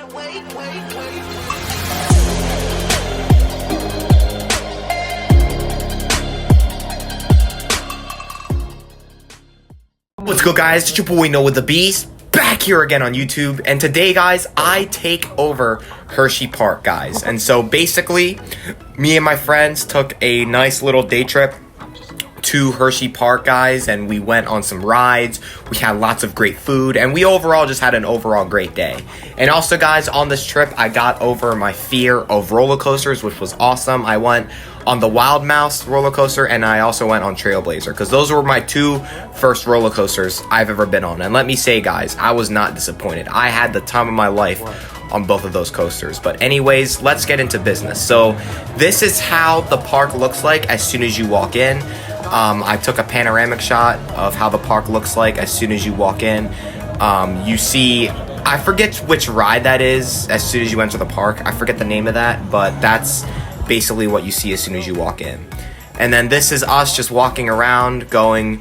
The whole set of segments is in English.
What's good, guys? It's your boy Noah the Beast, back here again on YouTube, and today, guys, I take over Hersheypark, guys. And so basically, me and my friends took a nice little day trip to Hersheypark, guys, and we went on some rides. We had lots of great food, and we overall just had an overall great day. And also, guys, on this trip, I got over my fear of roller coasters, which was awesome. I went on the Wild Mouse roller coaster, and I also went on Trailblazer, because those were my two first roller coasters I've ever been on. And let me say, guys, I was not disappointed. I had the time of my life on both of those coasters. But anyways, let's get into business. So this is how the park looks like as soon as you walk in. I took a panoramic shot of how the park looks like as soon as you walk in. You see, I forget which ride that is as soon as you enter the park. I forget the name of that, but that's basically what you see as soon as you walk in. And then this is us just walking around, going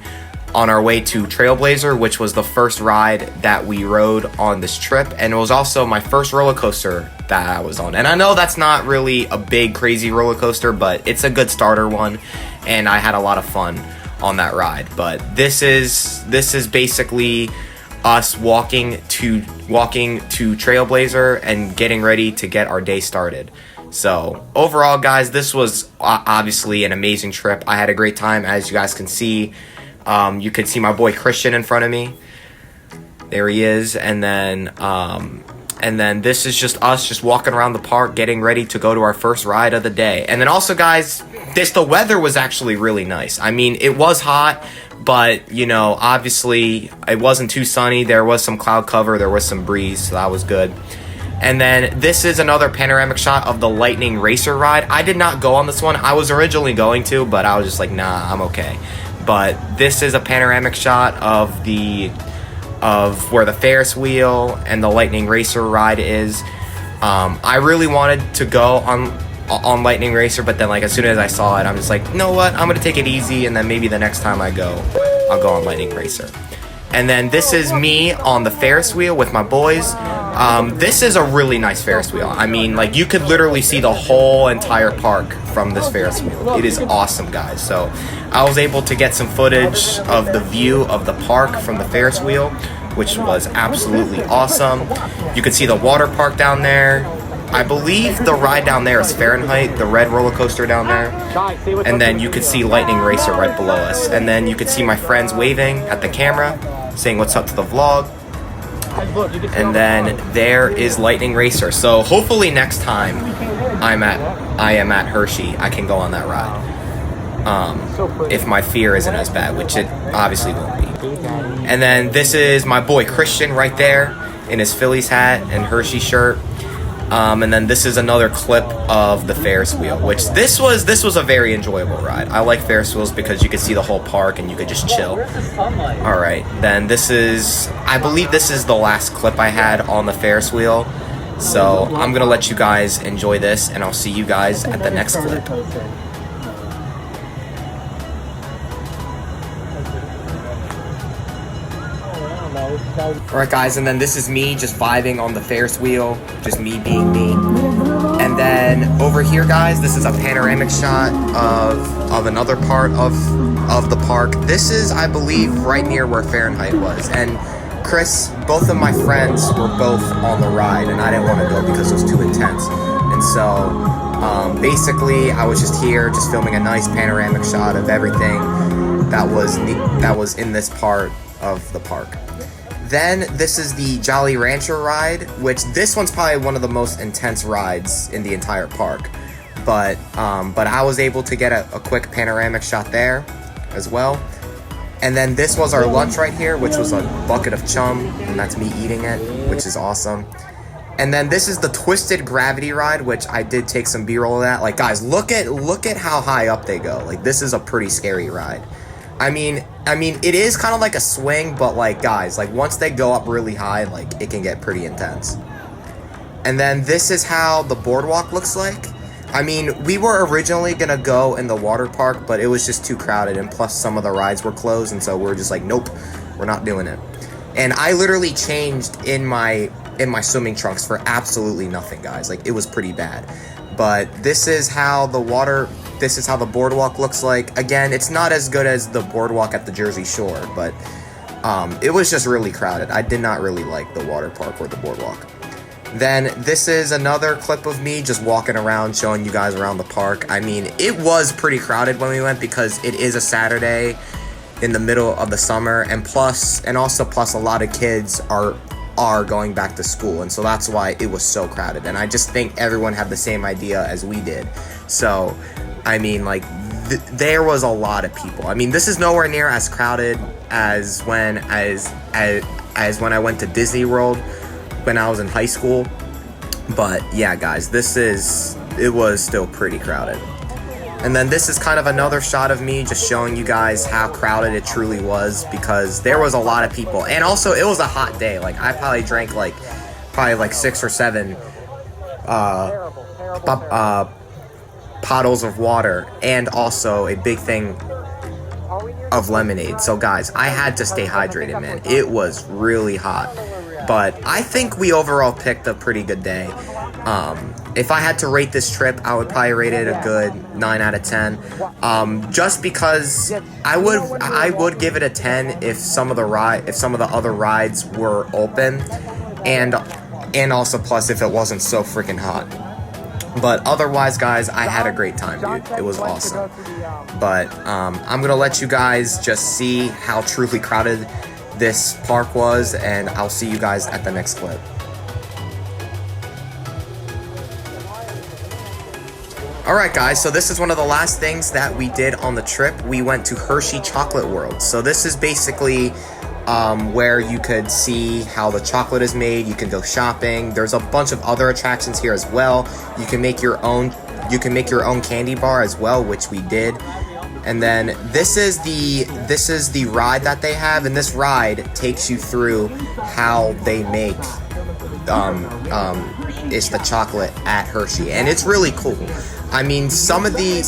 on our way to Trailblazer, which was the first ride that we rode on this trip, and it was also my first roller coaster that I was on. And I know that's not really a big crazy roller coaster, but it's a good starter one, and I had a lot of fun on that ride. But this is basically us walking to Trailblazer and getting ready to get our day started. So overall, guys, this was obviously an amazing trip. I had a great time, as you guys can see. You can see my boy Christian in front of me. There he is. And then this is just us just walking around the park, getting ready to go to our first ride of the day. And then also, guys, the weather was actually really nice. I mean, it was hot, but, you know, obviously it wasn't too sunny. There was some cloud cover. There was some breeze, so that was good. And then this is another panoramic shot of the Lightning Racer ride. I did not go on this one. I was originally going to, but I was just like, nah, I'm okay. But this is a panoramic shot of where the Ferris wheel and the Lightning Racer ride is. I really wanted to go on Lightning Racer, but then, like, as soon as I saw it, I'm just like, you know what? I'm gonna take it easy, and then maybe the next time I go, I'll go on Lightning Racer. And then this is me on the Ferris wheel with my boys. This is a really nice Ferris wheel. I mean, like, you could literally see the whole entire park from this Ferris wheel. It is awesome, guys. So I was able to get some footage of the view of the park from the Ferris wheel, which was absolutely awesome. You can see the water park down there. I believe the ride down there is Fahrenheit, the red roller coaster down there. And then you could see Lightning Racer right below us. And then you could see my friends waving at the camera, saying what's up to the vlog. And then there is Lightning Racer. So hopefully next time I am at Hershey, I can go on that ride. If my fear isn't as bad, which it obviously won't be. And then this is my boy Christian right there in his Phillies hat and Hershey shirt. And then this is another clip of the Ferris wheel, which this was a very enjoyable ride. I like Ferris wheels because you could see the whole park and you could just chill. All right, then I believe this is the last clip I had on the Ferris wheel. So I'm gonna let you guys enjoy this, and I'll see you guys at the next clip. Alright, guys, and then this is me just vibing on the Ferris wheel, just me being me. And then over here, guys, this is a panoramic shot of another part of the park. This is, I believe, right near where Fahrenheit was. And Chris, both of my friends were both on the ride, and I didn't want to go because it was too intense. And so basically, I was just here, just filming a nice panoramic shot of everything that was in this part of the park. Then this is the Jolly Rancher ride, which this one's probably one of the most intense rides in the entire park. But I was able to get a quick panoramic shot there as well. And then this was our lunch right here, which was a bucket of chum, and that's me eating it, which is awesome. And then this is the Twisted Gravity ride, which I did take some B-roll of that. Like, guys, look at how high up they go. Like, this is a pretty scary ride. I mean, it is kind of like a swing, but, like, guys, like, once they go up really high, like, it can get pretty intense. And then this is how the boardwalk looks like. I mean, we were originally gonna go in the water park, but it was just too crowded, and plus some of the rides were closed, and so we're just like, nope, we're not doing it. And I literally changed in my in my swimming trunks for absolutely nothing, guys. Like, it was pretty bad. But this is how the boardwalk looks like. Again, it's not as good as the boardwalk at the Jersey Shore, but it was just really crowded. I did not really like the water park or the boardwalk. Then this is another clip of me just walking around, showing you guys around the park. I mean, it was pretty crowded when we went because it is a Saturday in the middle of the summer, and also a lot of kids are going back to school, and so that's why it was so crowded. And I just think everyone had the same idea as we did. So, I mean, like, there was a lot of people. I mean, this is nowhere near as crowded as when I went to Disney World when I was in high school. But yeah, guys, it was still pretty crowded. And then this is kind of another shot of me just showing you guys how crowded it truly was, because there was a lot of people. And also, it was a hot day. Like, I probably drank like 6 or 7 bottles of water, and also a big thing of lemonade. So guys, I had to stay hydrated, man. It was really hot. But I think we overall picked a pretty good day. If I had to rate this trip, I would probably rate it a good 9 out of 10. Just because I would give it a 10 if some of the other rides were open, and also plus if it wasn't so freaking hot. But otherwise, guys, I had a great time, dude. It was awesome. But I'm gonna let you guys just see how truly crowded this park was, and I'll see you guys at the next clip. Alright guys, so this is one of the last things that we did on the trip. We went to Hershey Chocolate World. So this is basically where you could see how the chocolate is made. You can go shopping. There's a bunch of other attractions here as well. You can make your own candy bar as well, which we did. And then this is the ride that they have, and this ride takes you through how they make it's the chocolate at Hershey, and it's really cool. I mean, some of the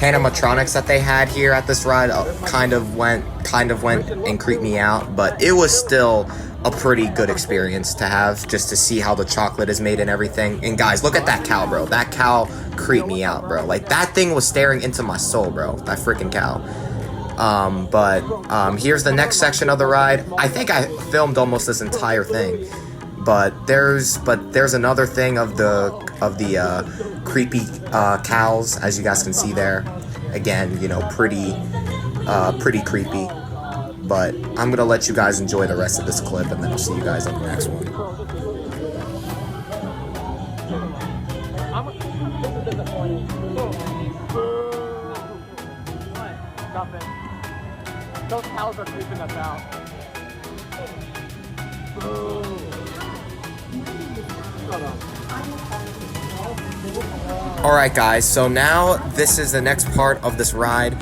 animatronics that they had here at this ride kind of went and creeped me out, but it was still a pretty good experience to have, just to see how the chocolate is made and everything. And guys, look at that cow, bro. That cow creeped me out, bro. Like, that thing was staring into my soul, bro. That freaking cow. Here's the next section of the ride. I think I filmed almost this entire thing, but there's another thing of the creepy cows, as you guys can see there. Again, you know, pretty creepy. But I'm gonna let you guys enjoy the rest of this clip, and then I'll see you guys on the next one. Those cows are creeping us out. Alright guys, so now this is the next part of this ride.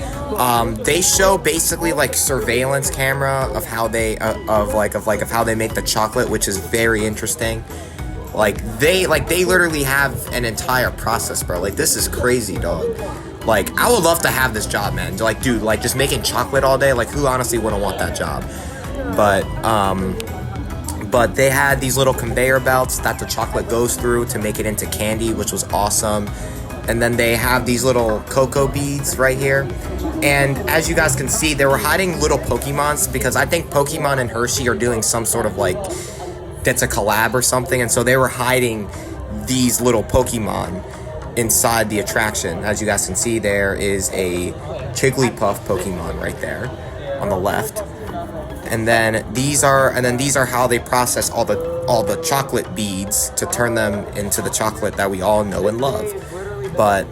They show basically like surveillance camera of how they of how they make the chocolate, which is very interesting. They literally have an entire process, bro. Like, this is crazy, dog. Like, I would love to have this job, man. Like, dude, like, just making chocolate all day, like, who honestly wouldn't want that job? But they had these little conveyor belts that the chocolate goes through to make it into candy, which was awesome. And then they have these little cocoa beads right here. And as you guys can see, they were hiding little Pokemons, because I think Pokemon and Hershey are doing some sort of, like, that's a collab or something. And so they were hiding these little Pokemon inside the attraction. As you guys can see, there is a Jigglypuff Pokemon right there on the left. And then these are how they process all the chocolate beads to turn them into the chocolate that we all know and love. But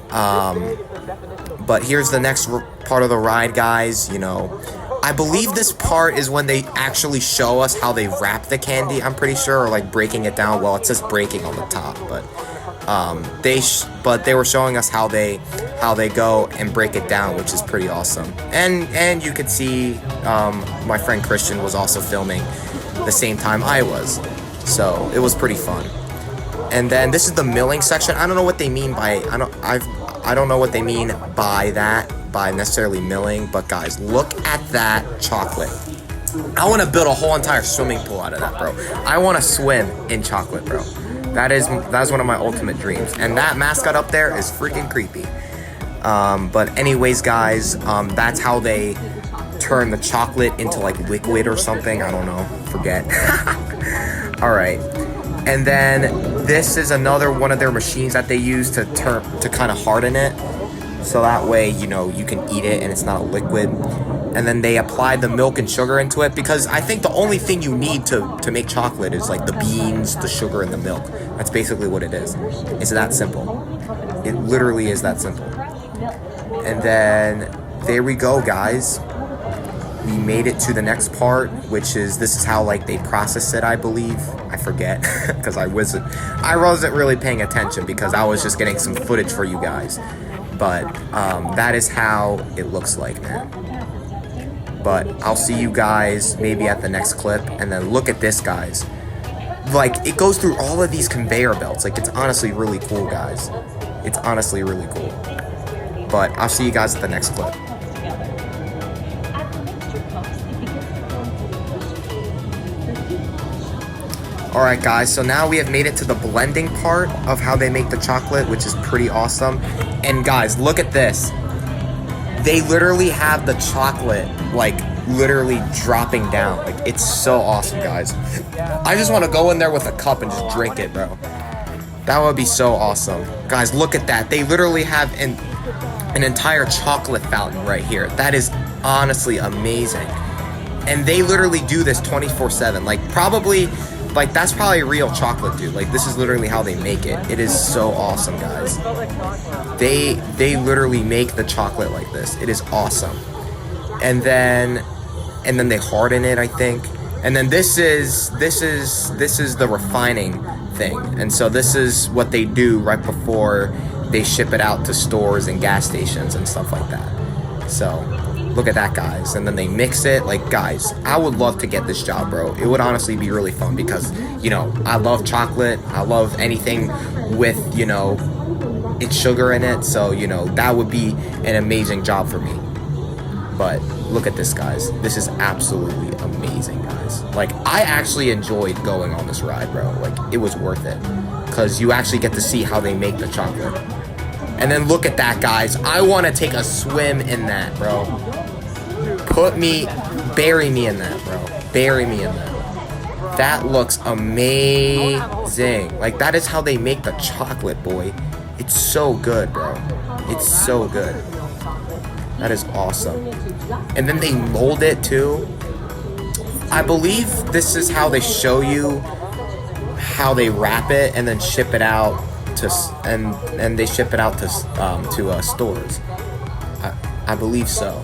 here's the next part of the ride, guys. You know, I believe this part is when they actually show us how they wrap the candy, I'm pretty sure, or like breaking it down. Well, it says breaking on the top, but they were showing us how they go and break it down, which is pretty awesome. And you could see my friend Christian was also filming the same time I was, so it was pretty fun. And then this is the milling section. I don't know what they mean by I don't know what they mean by that, by necessarily milling, but guys, look at that chocolate. I want to build a whole entire swimming pool out of that, bro. I want to swim in chocolate, bro. That's one of my ultimate dreams. And that mascot up there is freaking creepy. But anyways, guys, that's how they turn the chocolate into like liquid or something. I don't know. Forget. All right. And then this is another one of their machines that they use to kind of harden it. So that way, you know, you can eat it and it's not a liquid. And then they apply the milk and sugar into it because I think the only thing you need to make chocolate is like the beans, the sugar, and the milk. That's basically what it is. It's that simple. It literally is that simple. And then there we go, guys. We made it to the next part, which is this is how like they process it, I believe. I forget because I wasn't really paying attention because I was just getting some footage for you guys. But that is how it looks like, man. But I'll see you guys maybe at the next clip. And then look at this, guys. Like, it goes through all of these conveyor belts. Like, it's honestly really cool, guys. It's honestly really cool. But I'll see you guys at the next clip. Alright, guys, so now we have made it to the blending part of how they make the chocolate, which is pretty awesome. And guys, look at this. They literally have the chocolate, like, literally dropping down. Like, it's so awesome, guys. I just want to go in there with a cup and just drink it, bro. That would be so awesome. Guys, look at that. They literally have an entire chocolate fountain right here. That is honestly amazing. And they literally do this 24/7. Like, probably... Like, that's probably real chocolate, dude. Like, this is literally how they make it. It is so awesome, guys. They literally make the chocolate like this. It is awesome. And then they harden it, I think. And then this is the refining thing. And so this is what they do right before they ship it out to stores and gas stations and stuff like that. So look at that, guys. And then they mix it. Like, guys, I would love to get this job, bro. It would honestly be really fun because, you know, I love chocolate. I love anything with, you know, it's sugar in it. So, you know, that would be an amazing job for me. But look at this, guys. This is absolutely amazing, guys. Like, I actually enjoyed going on this ride, bro. Like, it was worth it because you actually get to see how they make the chocolate. And then look at that, guys. I want to take a swim in that, bro. Bury me in that, bro. Bury me in that. That looks amazing. Like, that is how they make the chocolate, boy. It's so good, bro. It's so good. That is awesome. And then they mold it, too. I believe this is how they show you how they wrap it and then ship it out to, and they ship it out to stores. I believe so.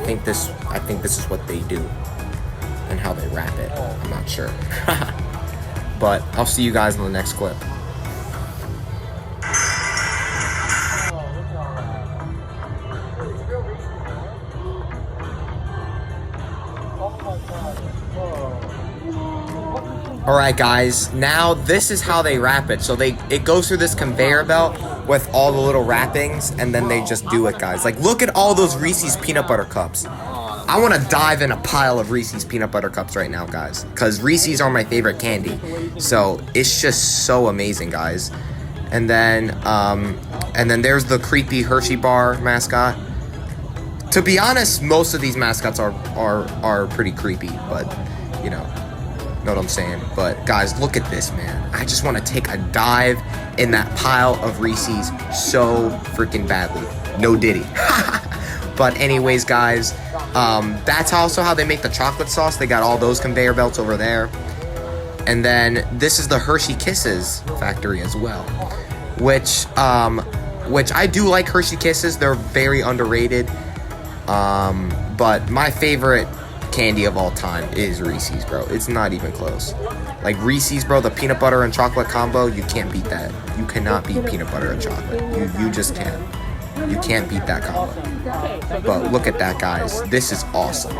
I think this is what they do and how they wrap it. I'm not sure. But I'll see you guys in the next clip. Alright, guys, now this is how they wrap it. So it goes through this conveyor belt with all the little wrappings, and then they just do it, guys. Like, look at all those Reese's peanut butter cups. I want to dive in a pile of Reese's peanut butter cups right now, guys, because Reese's are my favorite candy. So it's just so amazing, guys. And then there's the creepy Hersheypark mascot. To be honest, most of these mascots are pretty creepy, but you know what I'm saying. But guys, look at this, man. I just want to take a dive in that pile of Reese's so freaking badly. No diddy. But anyways, guys, that's also how they make the chocolate sauce. They got all those conveyor belts over there. And then this is the Hershey Kisses factory as well, which I do like Hershey Kisses. They're very underrated. But my favorite candy of all time is Reese's, bro. It's not even close. Like, Reese's, bro, the peanut butter and chocolate combo, you can't beat that. You cannot beat peanut butter and chocolate. You just can't. You can't beat that combo. But look at that, guys. This is awesome.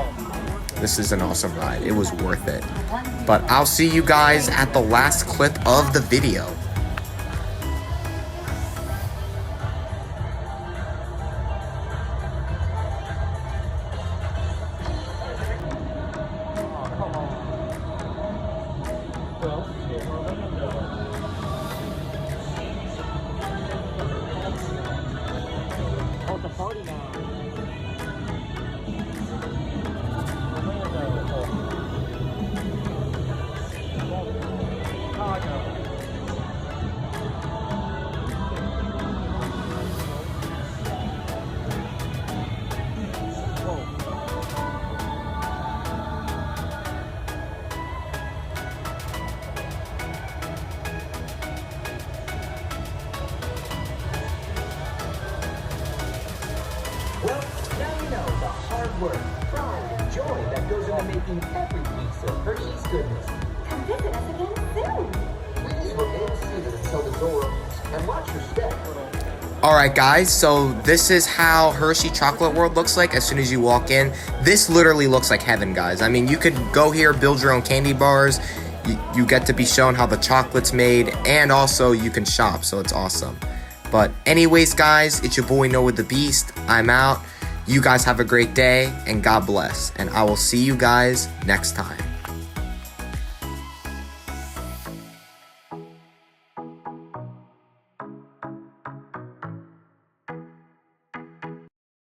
This is an awesome ride. It was worth it. But I'll see you guys at the last clip of the video. packing every piece of Hershey's goodness. Come visit us again soon. Please remain seated until the door opens and watch your step. Alright guys, so this is how Hershey Chocolate World looks like as soon as you walk in. This literally looks like heaven, guys. I mean, you could go here, build your own candy bars. You get to be shown how the chocolate's made, and also you can shop, so it's awesome. But anyways, guys, it's your boy Noah the Beast. I'm out. You guys have a great day, and God bless. And I will see you guys next time.